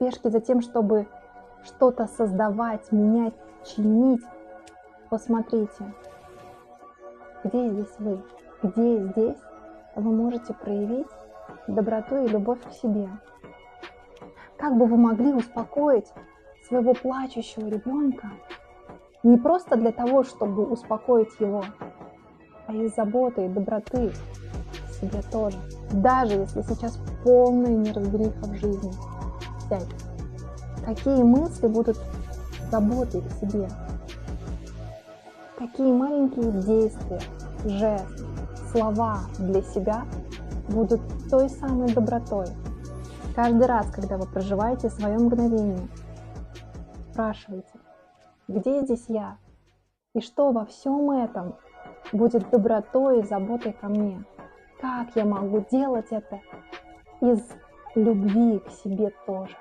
спешке за тем, чтобы что-то создавать, менять, чинить. Посмотрите, где здесь вы? Где здесь вы можете проявить доброту и любовь к себе? Как бы вы могли успокоить своего плачущего ребенка не просто для того, чтобы успокоить его, а из заботы и доброты к себе тоже. Даже если сейчас полная неразбериха в жизни. Сядь. Какие мысли будут заботой к себе? Какие маленькие действия, жесты, слова для себя будут той самой добротой? Каждый раз, когда вы проживаете свое мгновение, спрашивайте, где здесь я? И что во всем этом будет добротой и заботой ко мне? Как я могу делать это из любви к себе тоже?